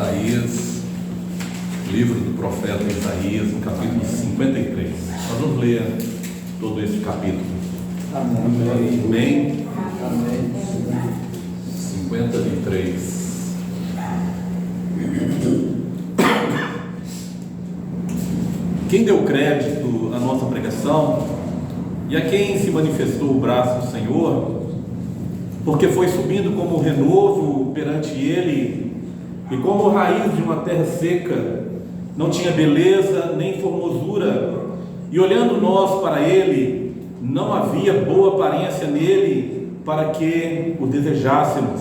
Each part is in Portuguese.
Isaías, livro do profeta Isaías, no capítulo 53. Nós vamos ler todo esse capítulo. Amém. Amém? Amém. 53. Quem deu crédito à nossa pregação e a quem se manifestou o braço do Senhor, porque foi subindo como renovo perante ele, e como raiz de uma terra seca, não tinha beleza nem formosura, e olhando nós para ele, não havia boa aparência nele, para que o desejássemos.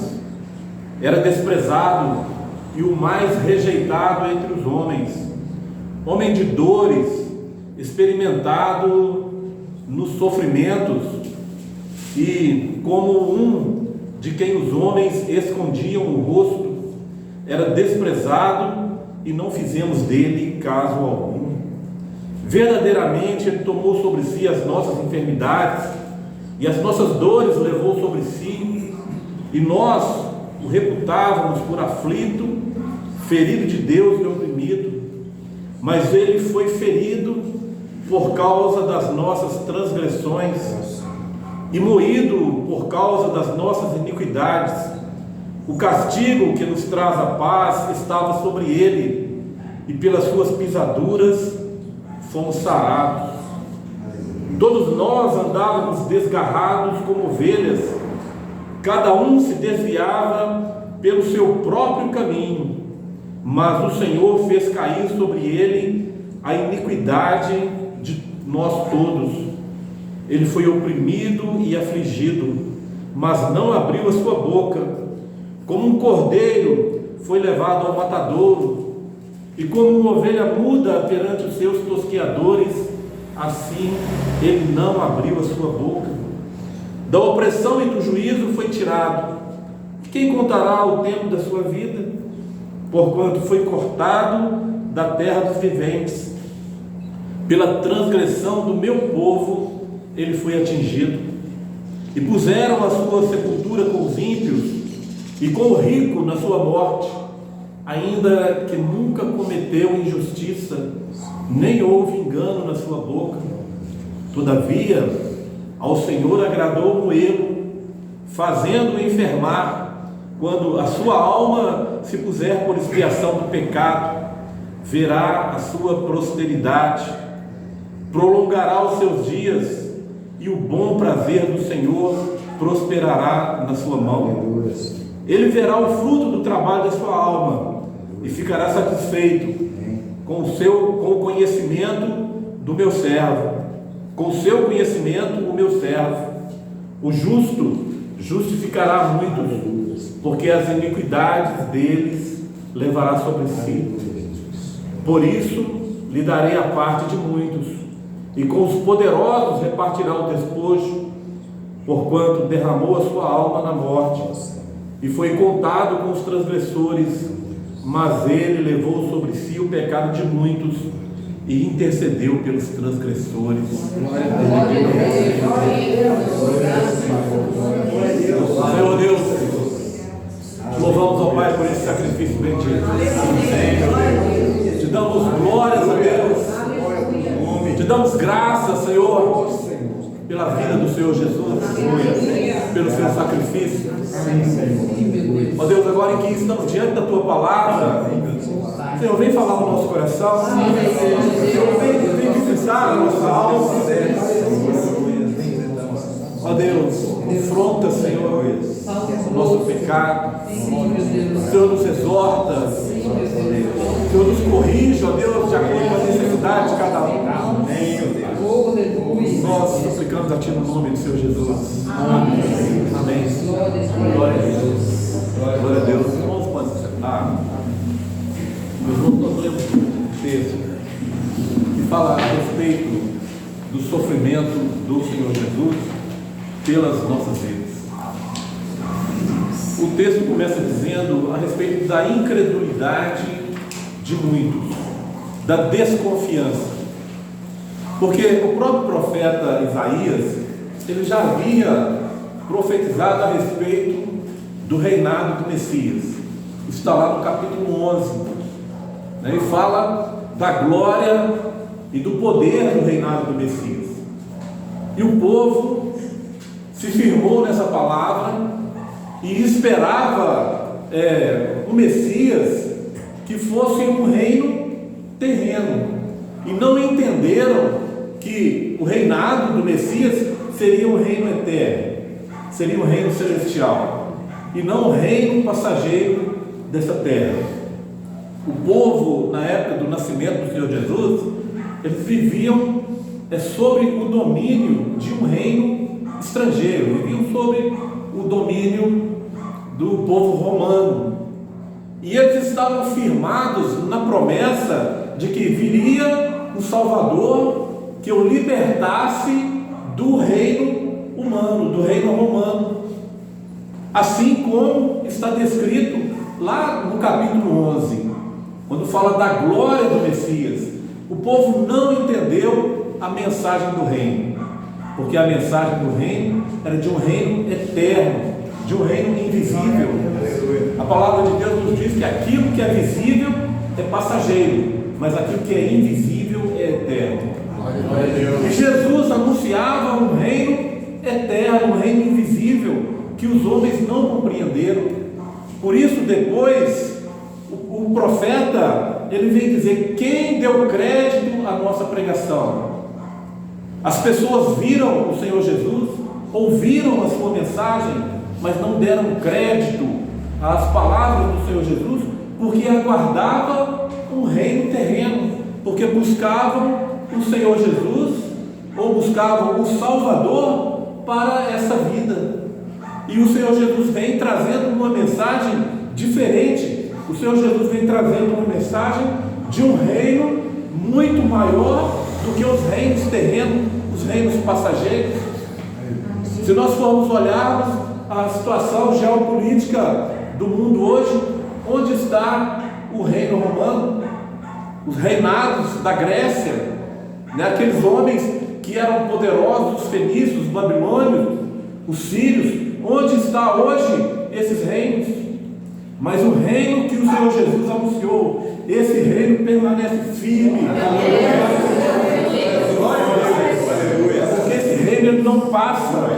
Era desprezado e o mais rejeitado entre os homens, homem de dores, experimentado nos sofrimentos, e como um de quem os homens escondiam o rosto, era desprezado e não fizemos dele caso algum. Verdadeiramente ele tomou sobre si as nossas enfermidades e as nossas dores levou sobre si, e nós o reputávamos por aflito, ferido de Deus e oprimido. Mas ele foi ferido por causa das nossas transgressões e moído por causa das nossas iniquidades. O castigo que nos traz a paz estava sobre ele, e pelas suas pisaduras fomos sarados. Todos nós andávamos desgarrados como ovelhas, cada um se desviava pelo seu próprio caminho, mas o Senhor fez cair sobre ele a iniquidade de nós todos. Ele foi oprimido e afligido, mas não abriu a sua boca. Como um cordeiro foi levado ao matadouro, e como uma ovelha muda perante os seus tosqueadores, assim ele não abriu a sua boca. Da opressão e do juízo foi tirado. Quem contará o tempo da sua vida? Porquanto foi cortado da terra dos viventes. Pela transgressão do meu povo ele foi atingido. E puseram a sua sepultura com os ímpios, e com o rico na sua morte, ainda que nunca cometeu injustiça, nem houve engano na sua boca. Todavia, ao Senhor agradou moê-lo, fazendo-o enfermar. Quando a sua alma se puser por expiação do pecado, verá a sua prosperidade, prolongará os seus dias, e o bom prazer do Senhor prosperará na sua mão. Ele verá o fruto do trabalho da sua alma e ficará satisfeito com o conhecimento do meu servo. Com o seu conhecimento, o meu servo. O justo justificará muitos, porque as iniquidades deles levará sobre si. Por isso lhe darei a parte de muitos, e com os poderosos repartirá o despojo, porquanto derramou a sua alma na morte, e foi contado com os transgressores, mas ele levou sobre si o pecado de muitos e intercedeu pelos transgressores. Senhor Deus, te louvamos, ó Pai, por esse sacrifício bendito. Te damos glórias a Deus, te damos graças, Senhor, pela vida do Senhor Jesus, pelo seu sacrifício. Ó Deus, agora em que estamos diante da tua palavra, Senhor, vem falar no nosso coração, Senhor, vem visitar a nossa alma. Ó Deus, confronta, Senhor, o nosso pecado. Senhor, nos exorta, Senhor, nos corrige, ó Deus, de acordo com a necessidade de cada um. Nós suplicamos a Ti no nome do Senhor Jesus. Amém. Amém. Glória a Deus. Glória a Deus. Os irmãos podem se sentar. Nós lemos um texto que fala a respeito do sofrimento do Senhor Jesus pelas nossas vidas. O texto começa dizendo a respeito da incredulidade de muitos, da desconfiança. Porque o próprio profeta Isaías, ele já havia profetizado a respeito do reinado do Messias. está lá no capítulo 11, né? E fala da glória e do poder do reinado do Messias. E o povo se firmou nessa palavra e esperava o Messias que fosse um reino terreno, e não entenderam que o reinado do Messias seria um reino eterno, seria um reino celestial, e não um reino passageiro dessa terra. O povo, na época do nascimento do Senhor Jesus, eles viviam sobre o domínio de um reino estrangeiro, viviam sobre o domínio do povo romano, e eles estavam firmados na promessa de que viria um Salvador que o libertasse do reino humano, do reino romano, assim como está descrito lá no capítulo 11, quando fala da glória do Messias. O povo não entendeu a mensagem do reino, porque a mensagem do reino era de um reino eterno, de um reino invisível. A palavra de Deus nos diz que aquilo que é visível é passageiro, mas aquilo que é invisível é eterno. E Jesus anunciava um reino eterno, um reino invisível, que os homens não compreenderam. Por isso, depois, o profeta, ele vem dizer: quem deu crédito à nossa pregação? As pessoas viram o Senhor Jesus, ouviram a sua mensagem, mas não deram crédito às palavras do Senhor Jesus, porque aguardavam um reino terreno, porque buscavam o Senhor Jesus, ou buscavam o Salvador para essa vida. E o Senhor Jesus vem trazendo uma mensagem diferente. O Senhor Jesus vem trazendo uma mensagem de um reino muito maior do que os reinos terrenos, os reinos passageiros. Se nós formos olharmos a situação geopolítica do mundo hoje, onde está o reino romano, os reinados da Grécia, né? Aqueles homens que eram poderosos, os fenícios, os babilônios, os sírios, onde está hoje esses reinos? Mas o reino que o Senhor Jesus anunciou, esse reino permanece firme, porque esse reino ele não passa,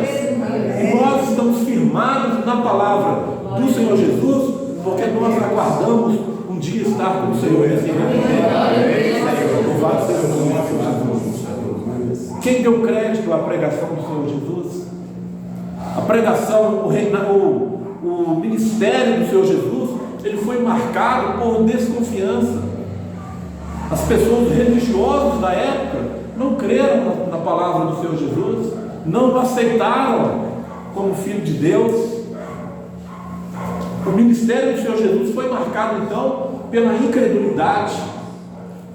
e nós estamos firmados na palavra do Senhor Jesus, porque nós aguardamos um dia estar com o Senhor nesse reino. Louvado seja o nome de Jesus. Quem deu crédito à pregação do Senhor Jesus? A pregação, o ministério do Senhor Jesus, ele foi marcado por desconfiança. As pessoas religiosas da época não creram na palavra do Senhor Jesus, não o aceitaram como Filho de Deus. O ministério do Senhor Jesus foi marcado então pela incredulidade,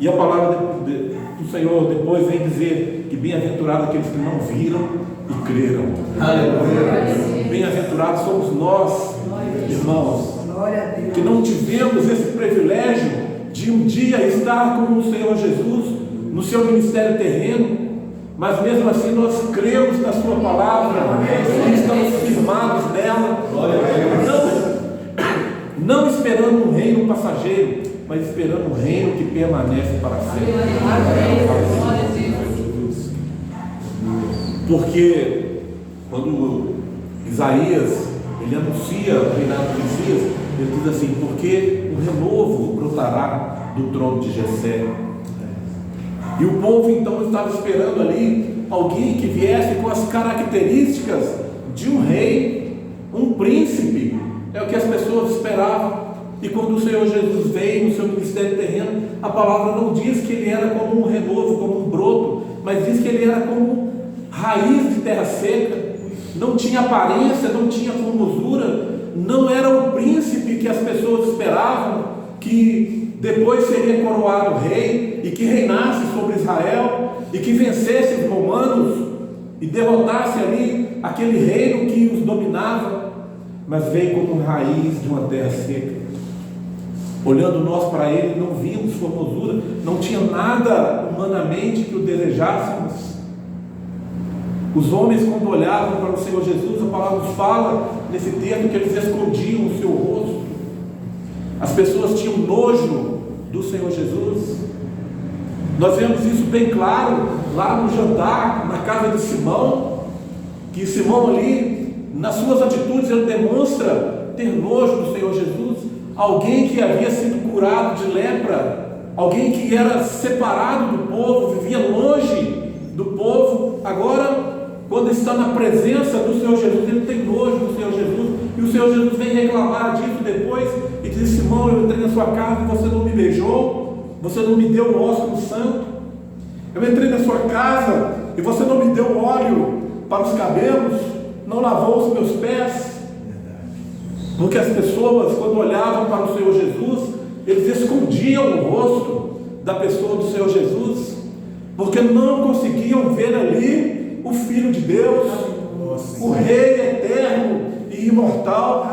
e a palavra do Senhor depois vem dizer que bem-aventurados aqueles que não viram e creram. Aleluia. Bem-aventurados somos nós, irmãos, que não tivemos esse privilégio de um dia estar com o Senhor Jesus no seu ministério terreno, mas mesmo assim nós cremos na sua palavra e estamos firmados nela, não esperando um reino passageiro, mas esperando um reino que permanece para sempre. Porque quando Isaías ele anuncia o reinado do Messias, ele diz assim: porque o renovo brotará do trono de Jessé. E o povo então estava esperando ali alguém que viesse com as características de um rei, um príncipe. É o que as pessoas esperavam. E quando o Senhor Jesus veio no seu ministério terreno, a palavra não diz que ele era como um renovo, como um broto, mas diz que ele era como raiz de terra seca. Não tinha aparência, não tinha formosura, não era o príncipe que as pessoas esperavam, que depois seria coroado rei e que reinasse sobre Israel e que vencesse os romanos e derrotasse ali aquele reino que os dominava, mas veio como raiz de uma terra seca. Olhando nós para ele, não vimos formosura, não tinha nada humanamente que o desejássemos. Os homens, quando olhavam para o Senhor Jesus, a palavra nos fala nesse texto que eles escondiam o seu rosto. As pessoas tinham nojo do Senhor Jesus. Nós vemos isso bem claro lá no jantar, na casa de Simão, que Simão ali, nas suas atitudes, ele demonstra ter nojo do Senhor Jesus. Alguém que havia sido curado de lepra, alguém que era separado do povo, vivia longe do povo, agora, quando está na presença do Senhor Jesus, ele tem nojo do Senhor Jesus, e o Senhor Jesus vem reclamar disso depois, e diz: Simão, eu entrei na sua casa e você não me beijou, você não me deu o ósculo santo, eu entrei na sua casa e você não me deu óleo para os cabelos, não lavou os meus pés. Porque as pessoas, quando olhavam para o Senhor Jesus, eles escondiam o rosto da pessoa do Senhor Jesus, porque não conseguiam ver ali o Filho de Deus, o Rei eterno e imortal,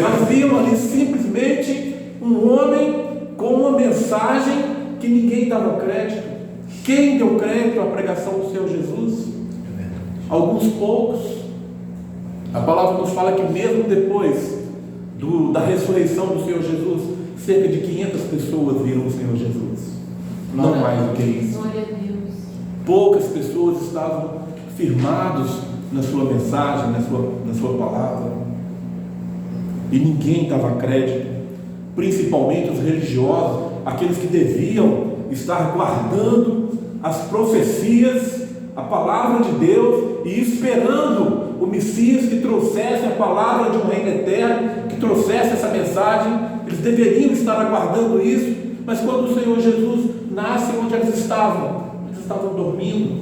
mas viam ali simplesmente um homem com uma mensagem que ninguém dava crédito. Quem deu crédito à pregação do Senhor Jesus? Alguns poucos. A palavra nos fala que mesmo depois da ressurreição do Senhor Jesus, cerca de 500 pessoas viram o Senhor Jesus. Não mais do que isso. Poucas pessoas estavam firmados na sua mensagem, na sua palavra. E ninguém dava crédito, principalmente os religiosos, aqueles que deviam estar guardando as profecias, a palavra de Deus, e esperando o Messias que trouxesse a palavra de um reino eterno, que trouxesse essa mensagem. Eles deveriam estar aguardando isso, mas quando o Senhor Jesus nasce, onde eles estavam? Eles estavam dormindo.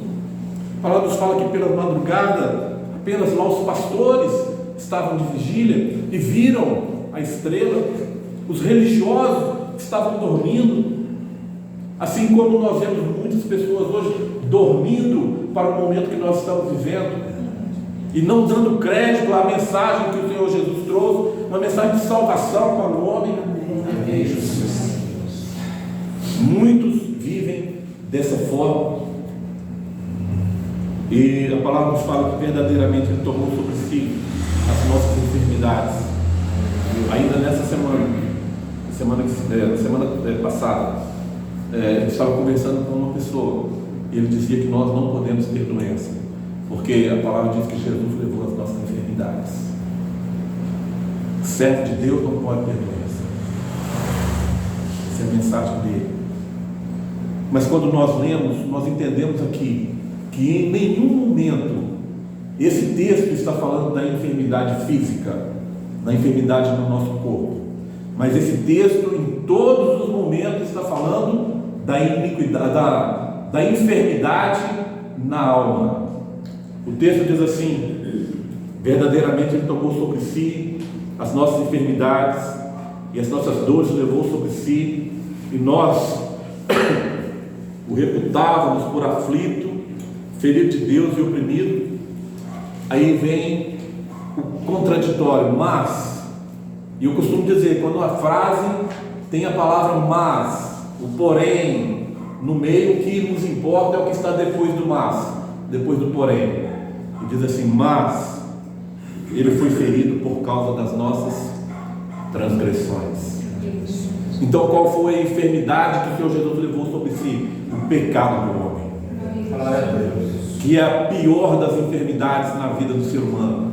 A palavra nos fala que pela madrugada, apenas lá os pastores estavam de vigília e viram a estrela. Os religiosos estavam dormindo, assim como nós vemos muitas pessoas hoje dormindo para o momento que nós estamos vivendo e não dando crédito à mensagem que o Senhor Jesus trouxe, uma mensagem de salvação para o homem. Muitos vivem dessa forma, e a palavra nos fala que verdadeiramente Ele tomou sobre si as nossas enfermidades. Ainda nessa semana passada, eu estava conversando com uma pessoa, e ele dizia que nós não podemos ter doença, porque a palavra diz que Jesus levou as nossas enfermidades. O servo de Deus não pode ter doença. Essa é a mensagem dele. Mas quando nós lemos, nós entendemos aqui que em nenhum momento esse texto está falando da enfermidade física, da enfermidade no nosso corpo, mas esse texto em todos os momentos está falando da iniquidade, da enfermidade na alma. O texto diz assim: verdadeiramente Ele tomou sobre si as nossas enfermidades e as nossas dores levou sobre si, e nós o reputávamos por aflito, ferido de Deus e oprimido. Aí vem o contraditório, mas, e eu costumo dizer, quando a frase tem a palavra mas, o porém no meio, o que nos importa é o que está depois do mas, depois do porém. E diz assim: mas Ele foi ferido por causa das nossas transgressões. Então qual foi a enfermidade que o Senhor Jesus levou sobre si? O pecado do homem, que é a pior das enfermidades na vida do ser humano.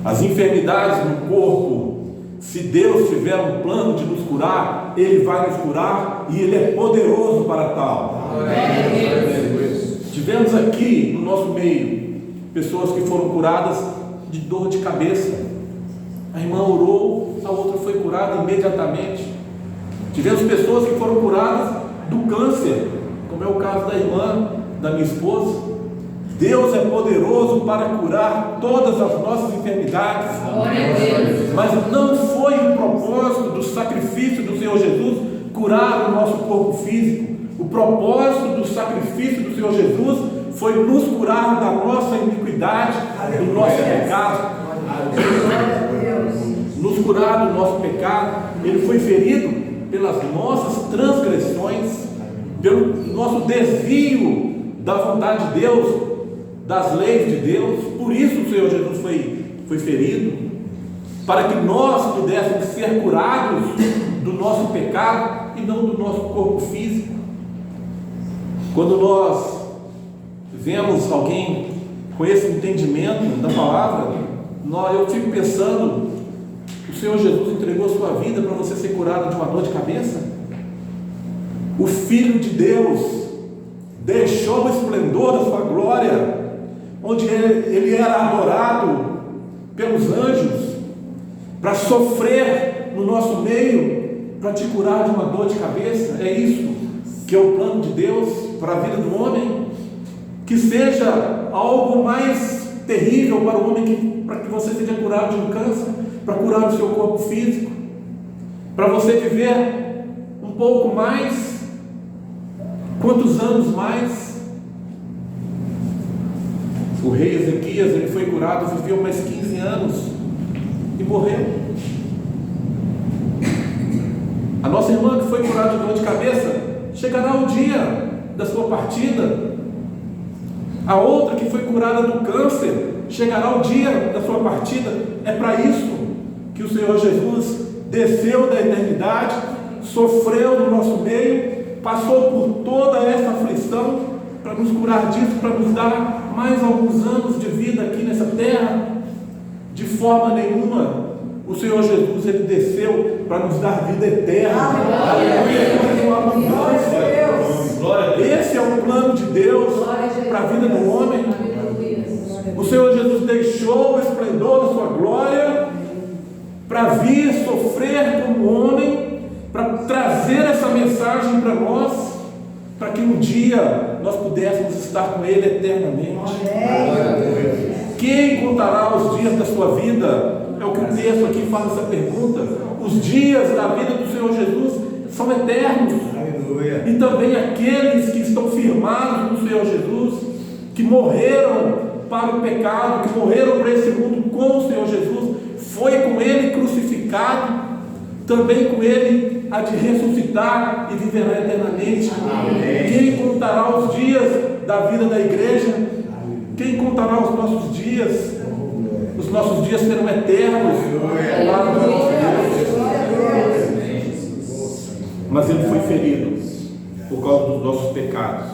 As enfermidades no corpo, se Deus tiver um plano de nos curar, Ele vai nos curar, e Ele é poderoso para tal. Tivemos aqui no nosso meio pessoas que foram curadas de dor de cabeça. A irmã orou, a outra foi curada imediatamente. Tivemos pessoas que foram curadas do câncer, como é o caso da irmã, da minha esposa. Deus é poderoso para curar todas as nossas enfermidades. Mas não foi o propósito do sacrifício do Senhor Jesus curar o nosso corpo físico. O propósito do sacrifício do Senhor Jesus foi nos curar da nossa iniquidade, do nosso pecado. Nos curar do nosso pecado. Ele foi ferido pelas nossas transgressões, pelo nosso desvio da vontade de Deus, das leis de Deus. Por isso o Senhor Jesus foi ferido. para que nós pudéssemos ser curados do nosso pecado e não do nosso corpo físico. Quando nós vemos alguém com esse entendimento da palavra, eu fico pensando, o Senhor Jesus entregou sua vida para você ser curado de uma dor de cabeça? O Filho de Deus deixou o esplendor da sua glória, onde ele era adorado pelos anjos, para sofrer no nosso meio, para te curar de uma dor de cabeça. É isso que é o plano de Deus para a vida do homem. Que seja algo mais terrível para o homem, para que você seja curado de um câncer, para curar o seu corpo físico, para você viver um pouco mais. Quantos anos mais? O rei Ezequias, ele foi curado, viveu mais 15 anos e morreu. A nossa irmã que foi curada de dor de cabeça, chegará o dia da sua partida. A outra que foi curada do câncer, chegará o dia da sua partida. É para isso que o Senhor Jesus desceu da eternidade, sofreu no nosso meio, passou por toda essa aflição, para nos curar disso, para nos dar mais alguns anos de vida aqui nessa terra. De forma nenhuma o Senhor Jesus, ele desceu para nos dar vida eterna. Esse é o plano de Deus para a vida do homem. O Senhor Jesus deixou o esplendor da sua glória para vir sofrer como homem, para trazer essa mensagem para nós, para que um dia nós pudéssemos estar com Ele eternamente. Quem contará os dias da sua vida? É o que o texto aqui faz essa pergunta. Os dias da vida do Senhor Jesus são eternos. E também aqueles que estão firmados no Senhor Jesus, que morreram para o pecado, que morreram para esse mundo com o Senhor Jesus, foi com Ele crucificado, também com Ele há de ressuscitar e viverá eternamente. Quem contará os dias da vida da igreja? Quem contará os nossos dias? Os nossos dias serão eternos lá no nosso Deus. Mas Ele foi ferido por causa dos nossos pecados.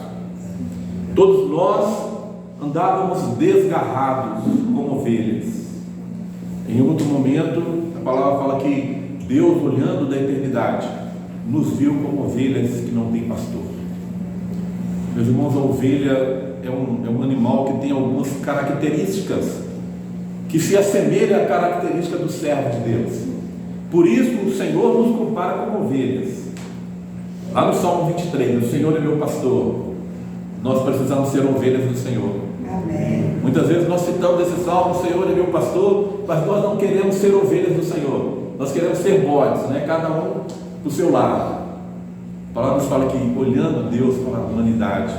Todos nós andávamos desgarrados como ovelhas. Em outro momento, a palavra fala que Deus, olhando da eternidade, nos viu como ovelhas que não têm pastor. Meus irmãos, a ovelha é um animal que tem algumas características que se assemelham à característica do servo de Deus. Por isso o Senhor nos compara como ovelhas. Lá no Salmo 23, o Senhor é meu pastor. Nós precisamos ser ovelhas do Senhor. Amém. Muitas vezes nós citamos esse salmo, o Senhor é meu pastor, mas nós não queremos ser ovelhas do Senhor. Nós queremos ser bodes, né? Cada um do seu lado. A palavra nos fala que, olhando Deus para a humanidade,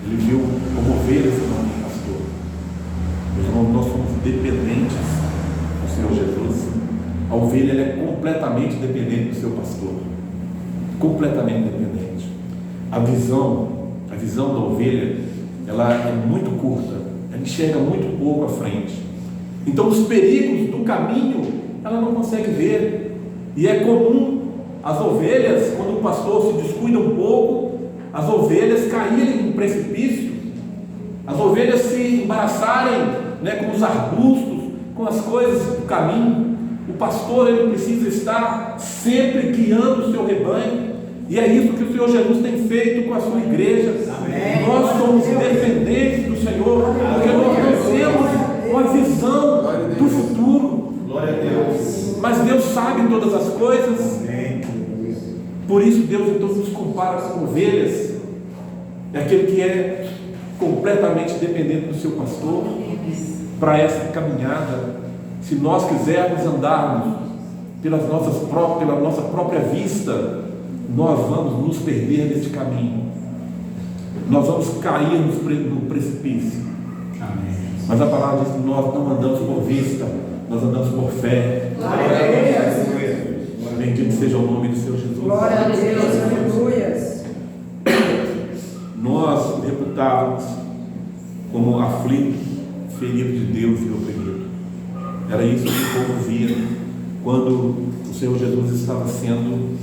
Ele viu como ovelhas que não tem pastor. Meus irmãos, nós somos dependentes do Senhor Jesus. A ovelha, ela é completamente dependente do seu pastor. Completamente dependente. A visão da ovelha, ela é muito curta, ela enxerga muito pouco à frente. Então os perigos do caminho ela não consegue ver. E é comum as ovelhas, quando o pastor se descuida um pouco, as ovelhas caírem em um precipício, as ovelhas se embaraçarem, né, com os arbustos, com as coisas do caminho. O pastor, ele precisa estar sempre guiando o seu rebanho. E é isso que o Senhor Jesus tem feito com a sua igreja. Amém. Nós somos dependentes do Senhor, porque nós não temos uma visão do futuro. Glória a Deus. Mas Deus sabe todas as coisas. Amém. Por isso Deus então nos compara com ovelhas. É aquele que é completamente dependente do seu pastor para essa caminhada. Se nós quisermos andarmos pela nossa própria vista, nós vamos nos perder neste caminho. Nós vamos cair no precipício. Amém. Mas a palavra diz que nós não andamos por vista, nós andamos por fé. Glória a Deus. Bendito seja o nome do Senhor Jesus. Glória a Deus. Aleluias. Nós reputávamos como aflito, ferido de Deus e oprimido. Era isso que o povo via quando o Senhor Jesus estava sendo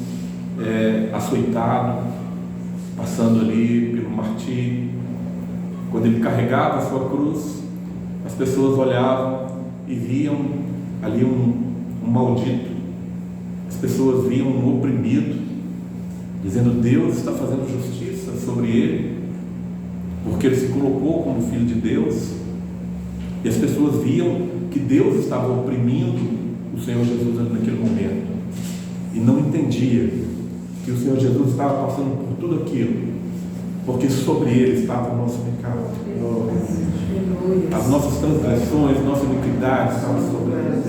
açoitado, passando ali pelo martírio. Quando ele carregava a sua cruz, as pessoas olhavam e viam ali um maldito. As pessoas viam um oprimido, dizendo: Deus está fazendo justiça sobre ele, porque ele se colocou como filho de Deus. E as pessoas viam que Deus estava oprimindo o Senhor Jesus naquele momento, e não entendia que o Senhor Jesus estava passando por tudo aquilo porque sobre ele estava o nosso pecado, as nossas transgressões, nossa iniquidade estavam sobre ele.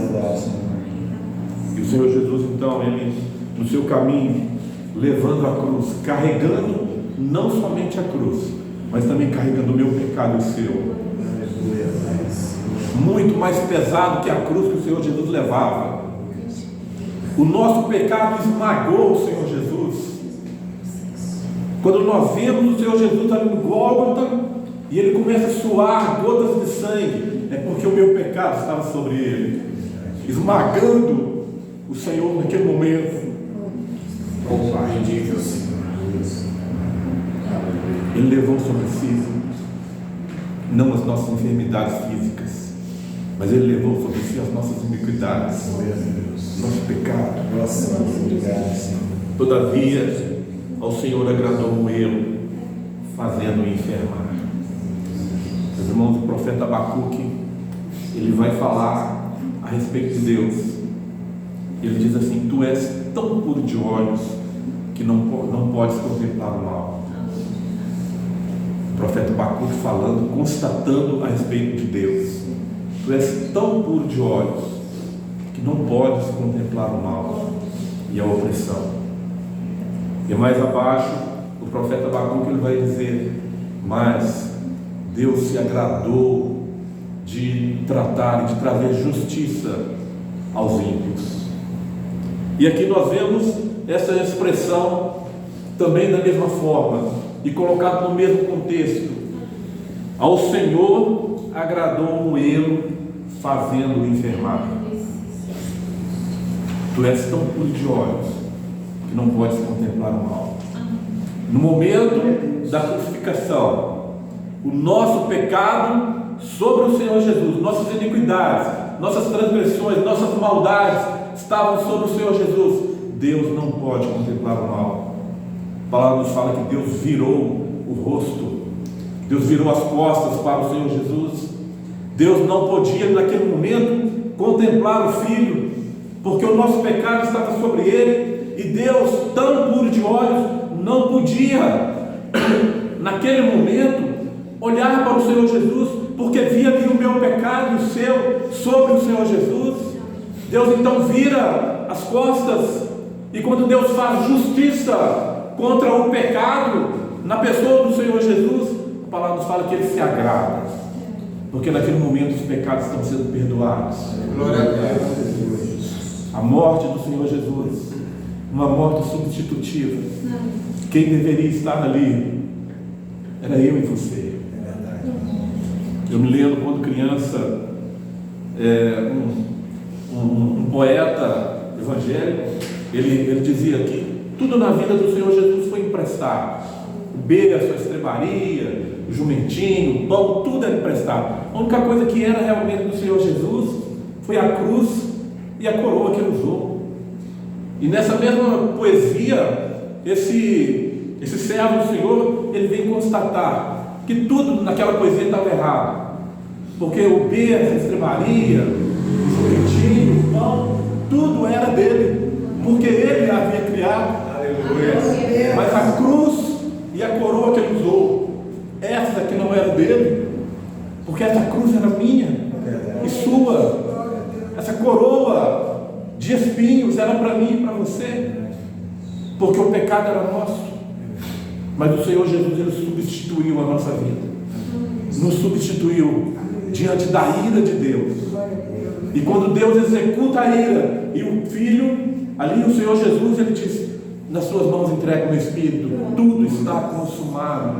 E o Senhor Jesus, então, ele no seu caminho, levando a cruz, carregando não somente a cruz, mas também carregando o meu pecado e o seu, muito mais pesado que a cruz que o Senhor Jesus levava. O nosso pecado esmagou o Senhor Jesus. Quando nós vemos o Senhor Jesus ali no Gólgota e ele começa a suar gotas de sangue, é porque o meu pecado estava sobre ele, esmagando o Senhor naquele momento. Oh Pai, ele levou sobre si não as nossas enfermidades físicas, mas ele levou sobre si as nossas iniquidades, nosso pecado. Todavia, ao Senhor agradou o moê-lo, fazendo-o enfermar. Meus irmãos, o profeta Abacuque, ele vai falar a respeito de Deus. Ele diz assim: tu és tão puro de olhos que não podes contemplar o mal. O profeta Abacuque falando, constatando a respeito de Deus: tu és tão puro de olhos que não podes contemplar o mal e a opressão. E mais abaixo, o profeta Abacuque ele vai dizer: mas Deus se agradou de tratar e de trazer justiça aos ímpios. E aqui nós vemos essa expressão também da mesma forma e colocado no mesmo contexto: ao Senhor agradou o moê-lo, fazendo-o enfermar. Tu és tão puro de olhos que não podes contemplar o mal. No momento da crucificação, o nosso pecado sobre o Senhor Jesus, nossas iniquidades, nossas transgressões, nossas maldades estavam sobre o Senhor Jesus. Deus não pode contemplar o mal. A palavra nos fala que Deus virou o rosto, Deus virou as costas para o Senhor Jesus. Deus não podia naquele momento contemplar o Filho, porque o nosso pecado estava sobre ele. E Deus, tão puro de olhos, não podia naquele momento olhar para o Senhor Jesus, porque via ali o meu pecado e o seu sobre o Senhor Jesus. Deus então vira as costas, e quando Deus faz justiça contra o pecado na pessoa do Senhor Jesus, a palavra nos fala que ele se agrada, porque naquele momento os pecados estão sendo perdoados. Glória a Deus. A morte do Senhor Jesus, uma morte substitutiva. Quem deveria estar ali era eu e você. Eu me lembro quando criança, um poeta evangélico, ele dizia que tudo na vida do Senhor Jesus foi emprestado: o berço, a estrebaria, o jumentinho, o pão, tudo era emprestado. A única coisa que era realmente do Senhor Jesus foi a cruz e a coroa que ele usou. E nessa mesma poesia, esse servo do Senhor, ele vem constatar que tudo naquela poesia estava errado, porque o berço, a estrebaria, o jumentinho, o pão, tudo era dele, porque ele havia criado. Aleluia. Mas a cruz e a coroa que ele usou, essa que não era dele, porque essa cruz era minha e sua. Essa coroa de espinhos era para mim e para você, porque o pecado era nosso. Mas o Senhor Jesus, ele substituiu a nossa vida, nos substituiu diante da ira de Deus. E quando Deus executa a ira e o Filho, ali o Senhor Jesus, ele diz: nas suas mãos entrega o meu Espírito, tudo está consumado.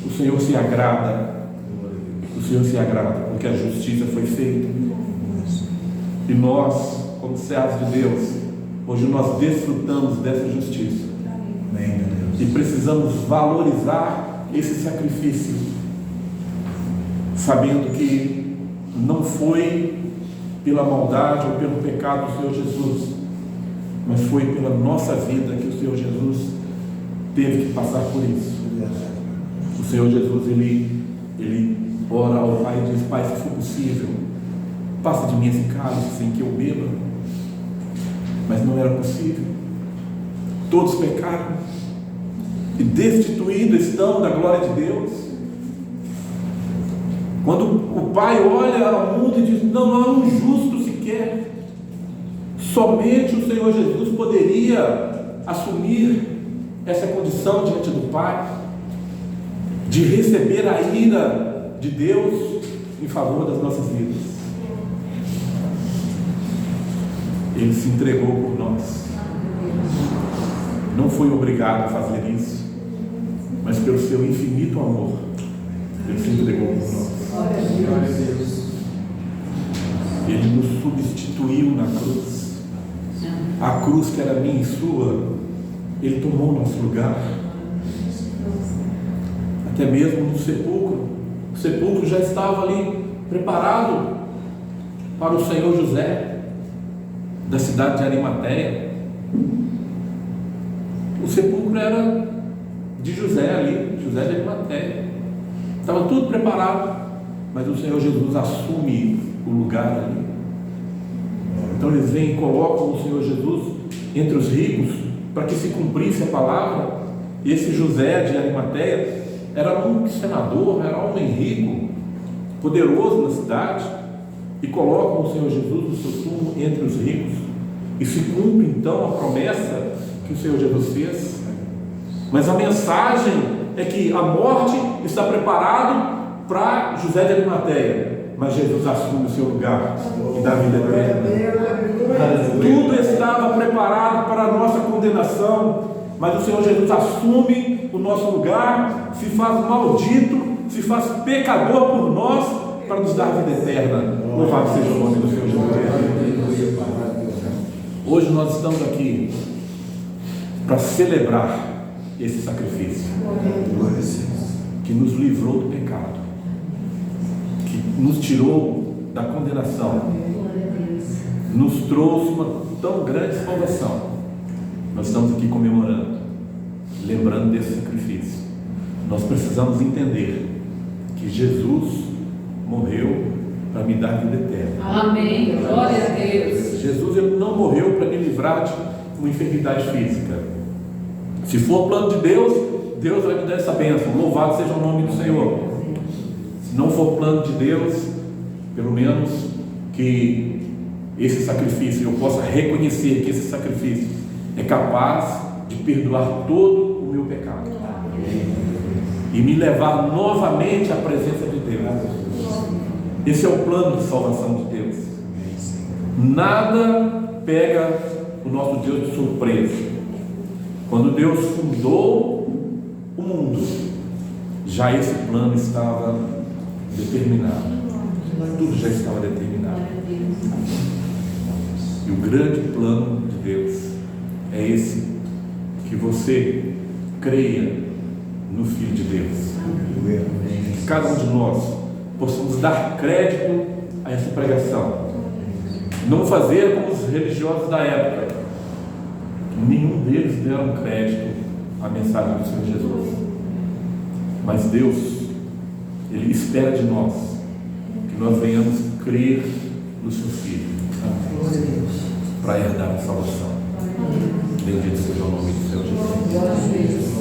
O Senhor se agrada o Senhor se agrada, porque a justiça foi feita. E nós, como servos de Deus, hoje nós desfrutamos dessa justiça. E precisamos valorizar esse sacrifício, sabendo que não foi pela maldade ou pelo pecado do Senhor Jesus, mas foi pela nossa vida que o Senhor Jesus teve que passar por isso. O Senhor Jesus, ele ora ao Pai e diz: Pai, se for possível, passa de mim esse cálice sem que eu beba. Mas não era possível. Todos pecaram e destituídos estão da glória de Deus. Quando o Pai olha ao mundo e diz: não há um justo sequer, somente o Senhor Jesus poderia assumir essa condição diante do Pai, de receber a ira de Deus em favor das nossas vidas. Ele se entregou por nós. Não foi obrigado a fazer isso, mas pelo seu infinito amor, ele se entregou por nós. Glória a Deus. Ele nos substituiu na cruz. A cruz que era minha e sua, ele tomou o nosso lugar. Até mesmo no sepulcro. O sepulcro já estava ali preparado para o Senhor José, da cidade de Arimateia. O sepulcro era de José ali, José de Arimateia. Estava tudo preparado, mas o Senhor Jesus assume o lugar ali. Então eles vêm e colocam o Senhor Jesus entre os ricos, para que se cumprisse a palavra. E esse José de Arimateia era um senador, era um homem rico, poderoso na cidade, e colocam o Senhor Jesus no seu túmulo entre os ricos. E se cumpre então a promessa que o Senhor Jesus fez. Mas a mensagem é que a morte está preparada para José de Arimateia, mas Jesus assume o seu lugar e dá vida eterna. Tudo estava preparado para a nossa condenação, mas o Senhor Jesus assume o nosso lugar, se faz maldito, se faz pecador por nós, para nos dar vida eterna. Louvado seja o nome do Senhor Jesus. Hoje nós estamos aqui para celebrar esse sacrifício que nos livrou do pecado, que nos tirou da condenação, nos trouxe uma tão grande salvação. Nós estamos aqui comemorando, lembrando desse sacrifício. Nós precisamos entender que Jesus morreu para me dar vida eterna. Amém. Glória a Deus. Jesus, ele não morreu para me livrar de uma enfermidade física. Se for o plano de Deus, Deus vai me dar essa bênção. Louvado seja o nome do Senhor. Se não for o plano de Deus, pelo menos que esse sacrifício, eu possa reconhecer que esse sacrifício é capaz de perdoar todo o meu pecado e me levar novamente à presença de Deus. Esse é o plano de salvação de Deus. Nada pega o nosso Deus de surpresa. Quando Deus fundou o mundo, já esse plano estava determinado. Tudo já estava determinado. E o grande plano de Deus é esse: que você creia no Filho de Deus. Que cada um de nós possamos dar crédito a essa pregação. Não fazer como os religiosos da época. Nenhum deles deram crédito à mensagem do Senhor Jesus. Mas Deus, Ele espera de nós que nós venhamos crer no seu Filho para herdar a salvação. Bendito seja o nome do Senhor Jesus.